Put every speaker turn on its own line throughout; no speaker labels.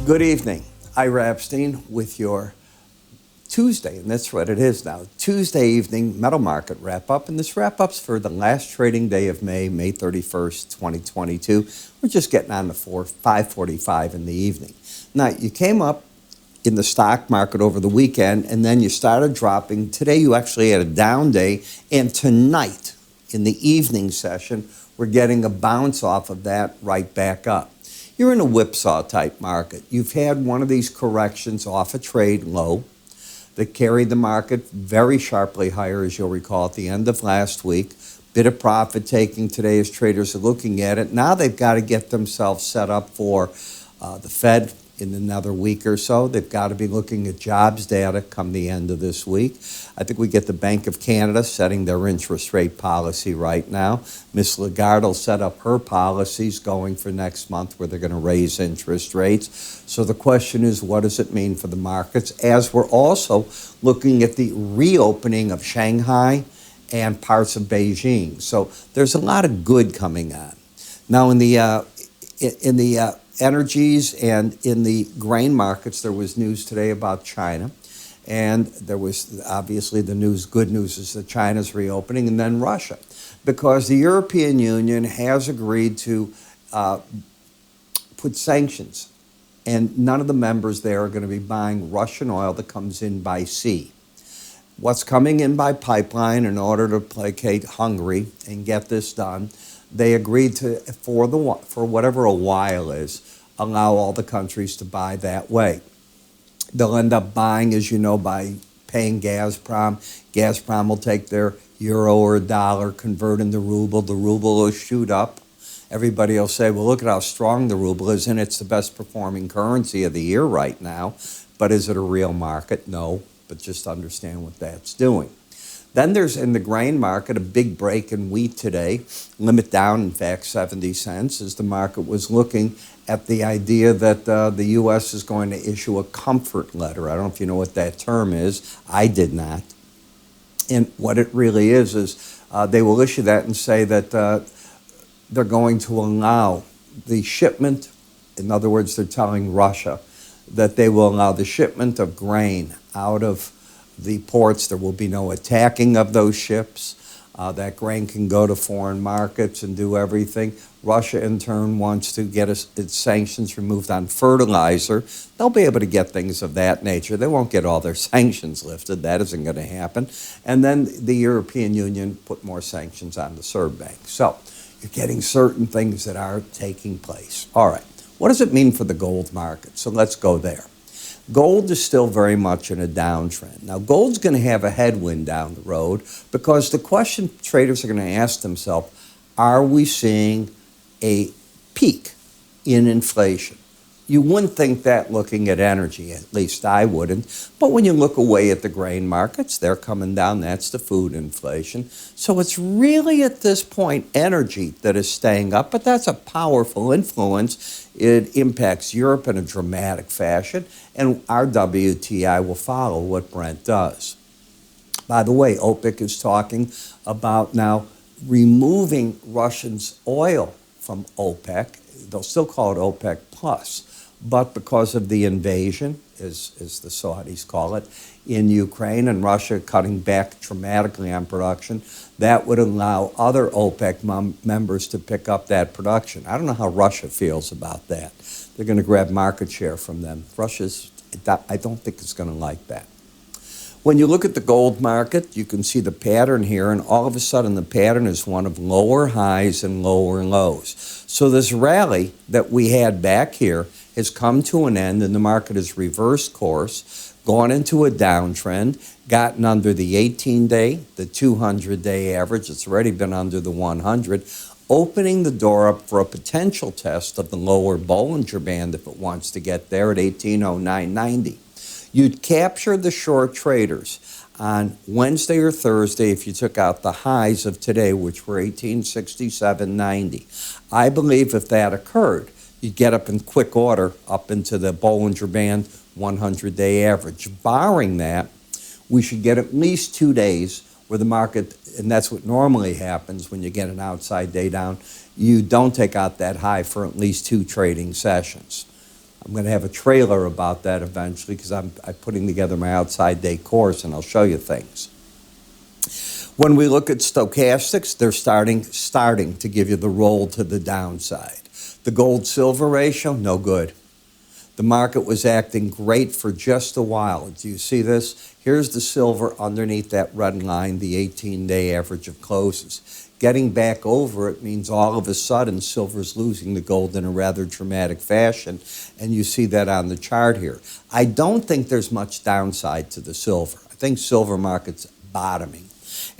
Good evening. Ira Epstein with your Tuesday, and that's what it is now, Tuesday evening metal market wrap-up, and this wrap-up's for the last trading day of May 31st, 2022. We're just getting on to 5:45 in the evening. Now, you came up in the stock market over the weekend, and then you started dropping. Today, you actually had a down day, and tonight, in the evening session, we're getting a bounce off of that right back up. You're in a whipsaw type market. You've had one of these corrections off a trade low that carried the market very sharply higher, as you'll recall, at the end of last week. Bit of profit taking today as traders are looking at it. Now they've got to get themselves set up for the Fed in another week or so. They've got to be looking at jobs data come the end of this week. I think we get the Bank of Canada setting their interest rate policy right now. Ms. Lagarde will set up her policies going for next month where they're going to raise interest rates. So the question is, what does it mean for the markets? As we're also looking at the reopening of Shanghai and parts of Beijing. So there's a lot of good coming on. Now in the energies and in the grain markets, there was news today about China. And there was obviously the good news is that China's reopening, and then Russia. Because the European Union has agreed to put sanctions. And none of the members there are going to be buying Russian oil that comes in by sea. What's coming in by pipeline in order to placate Hungary and get this done, they agreed to, for whatever a while is, allow all the countries to buy that way. They'll end up buying, as you know, by paying Gazprom. Gazprom will take their euro or dollar, convert into ruble. The ruble will shoot up. Everybody will say, well, look at how strong the ruble is, and it's the best performing currency of the year right now. But is it a real market? No, but just understand what that's doing. Then there's, in the grain market, a big break in wheat today. Limit down, in fact, 70 cents, as the market was looking at the idea that the U.S. is going to issue a comfort letter. I don't know if you know what that term is. I did not. And what it really is they will issue that and say that they're going to allow the shipment. In other words, they're telling Russia that they will allow the shipment of grain out of the ports. There will be no attacking of those ships. That grain can go to foreign markets and do everything. Russia, in turn, wants to get its sanctions removed on fertilizer. They'll be able to get things of that nature. They won't get all their sanctions lifted. That isn't going to happen. And then the European Union put more sanctions on the Serb Bank. So you're getting certain things that are taking place. All right. What does it mean for the gold market? So let's go there. Gold is still very much in a downtrend. Now, gold's going to have a headwind down the road because the question traders are going to ask themselves, are we seeing a peak in inflation? You wouldn't think that looking at energy, at least I wouldn't. But when you look away at the grain markets, they're coming down. That's the food inflation. So it's really at this point energy that is staying up, but that's a powerful influence. It impacts Europe in a dramatic fashion, and our WTI will follow what Brent does. By the way, OPEC is talking about now removing Russia's oil from OPEC. They'll still call it OPEC Plus. But because of the invasion, as the Saudis call it, in Ukraine and Russia cutting back dramatically on production, that would allow other OPEC members to pick up that production. I don't know how Russia feels about that. They're going to grab market share from them. I don't think it's going to like that. When you look at the gold market, you can see the pattern here, and all of a sudden the pattern is one of lower highs and lower lows. So this rally that we had back here has come to an end, and the market has reversed course, gone into a downtrend, gotten under the 18-day, the 200-day average. It's already been under the 100, opening the door up for a potential test of the lower Bollinger Band if it wants to get there at 1809.90. You'd capture the short traders on Wednesday or Thursday if you took out the highs of today, which were 1867.90. I believe if that occurred, you get up in quick order up into the Bollinger Band 100-day average. Barring that, we should get at least 2 days where the market, and that's what normally happens when you get an outside day down, you don't take out that high for at least 2 trading sessions. I'm going to have a trailer about that eventually because I'm putting together my outside day course, and I'll show you things. When we look at stochastics, they're starting to give you the roll to the downside. The gold-silver ratio, no good. The market was acting great for just a while. Do you see this? Here's the silver underneath that red line, the 18-day average of closes. Getting back over it means all of a sudden silver's losing the gold in a rather dramatic fashion, and you see that on the chart here. I don't think there's much downside to the silver. I think silver market's bottoming.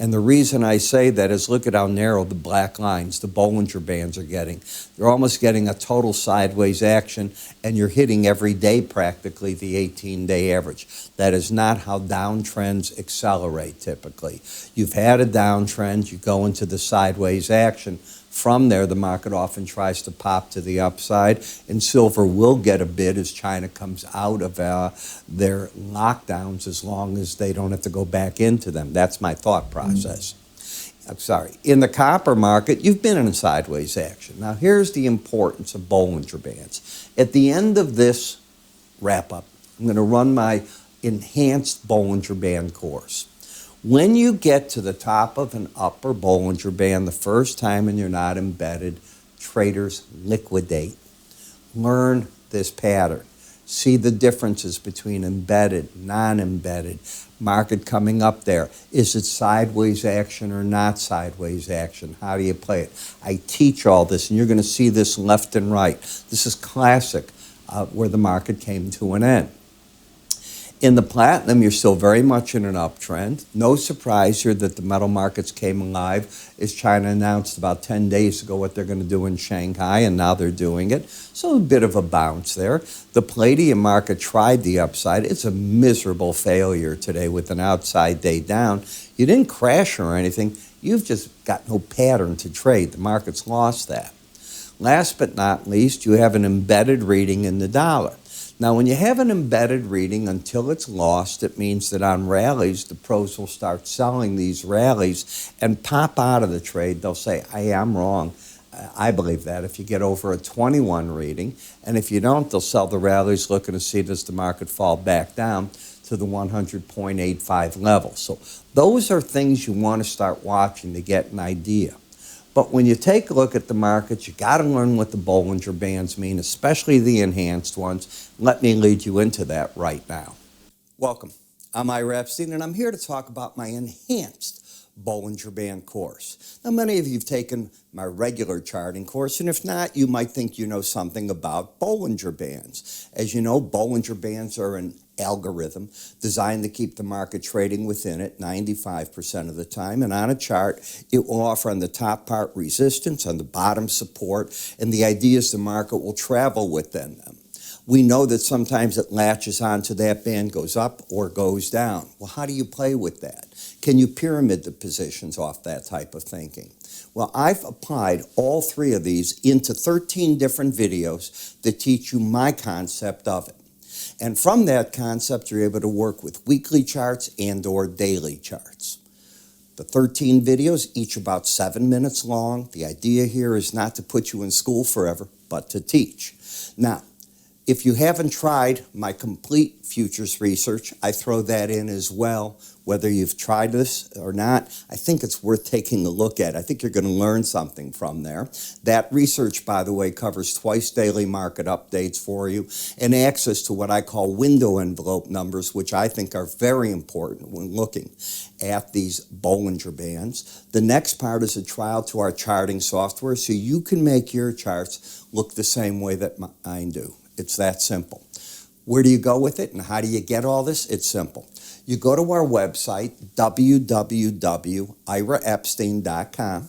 And the reason I say that is look at how narrow the black lines, the Bollinger bands are getting. They're almost getting a total sideways action, and you're hitting every day practically the 18-day average. That is not how downtrends accelerate typically. You've had a downtrend, you go into the sideways action. From there, the market often tries to pop to the upside, and silver will get a bid as China comes out of their lockdowns as long as they don't have to go back into them. That's my thought process. I'm sorry. In the copper market, you've been in a sideways action. Now, here's the importance of Bollinger Bands. At the end of this wrap-up, I'm going to run my enhanced Bollinger Band course. When you get to the top of an upper Bollinger Band the first time and you're not embedded, traders liquidate. Learn this pattern. See the differences between embedded, non-embedded, market coming up there. Is it sideways action or not sideways action? How do you play it? I teach all this, and you're going to see this left and right. This is classic where the market came to an end. In the platinum, you're still very much in an uptrend. No surprise here that the metal markets came alive as China announced about 10 days ago what they're going to do in Shanghai, and now they're doing it. So a bit of a bounce there. The palladium market tried the upside. It's a miserable failure today with an outside day down. You didn't crash or anything. You've just got no pattern to trade. The market's lost that. Last but not least, you have an embedded reading in the dollar. Now, when you have an embedded reading until it's lost, it means that on rallies, the pros will start selling these rallies and pop out of the trade. They'll say, hey, I'm wrong. I believe that if you get over a 21 reading, and if you don't, they'll sell the rallies looking to see does the market fall back down to the 100.85 level. So those are things you want to start watching to get an idea. But when you take a look at the markets, you got to learn what the Bollinger Bands mean, especially the enhanced ones. Let me lead you into that right now. Welcome. I'm Ira Epstein, and I'm here to talk about my enhanced Bollinger Band course. Now, many of you have taken my regular charting course, and if not, you might think you know something about Bollinger Bands. As you know, Bollinger Bands are an algorithm designed to keep the market trading within it 95% of the time, and on a chart, it will offer on the top part resistance, on the bottom support, and the idea is the market will travel within them. We know that sometimes it latches onto that band, goes up or goes down. Well, how do you play with that? Can you pyramid the positions off that type of thinking? Well, I've applied all three of these into 13 different videos that teach you my concept of it. And from that concept, you're able to work with weekly charts and or daily charts. The 13 videos, each about 7 minutes long. The idea here is not to put you in school forever, but to teach. Now, if you haven't tried my complete futures research, I throw that in as well. Whether you've tried this or not, I think it's worth taking a look at. I think you're going to learn something from there. That research, by the way, covers twice daily market updates for you and access to what I call window envelope numbers, which I think are very important when looking at these Bollinger Bands. The next part is a trial to our charting software so you can make your charts look the same way that mine do. It's that simple. Where do you go with it and how do you get all this? It's simple. You go to our website, www.iraepstein.com.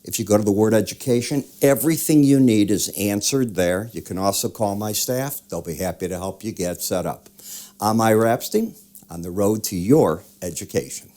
If you go to the word education, everything you need is answered there. You can also call my staff. They'll be happy to help you get set up. I'm Ira Epstein, on the road to your education.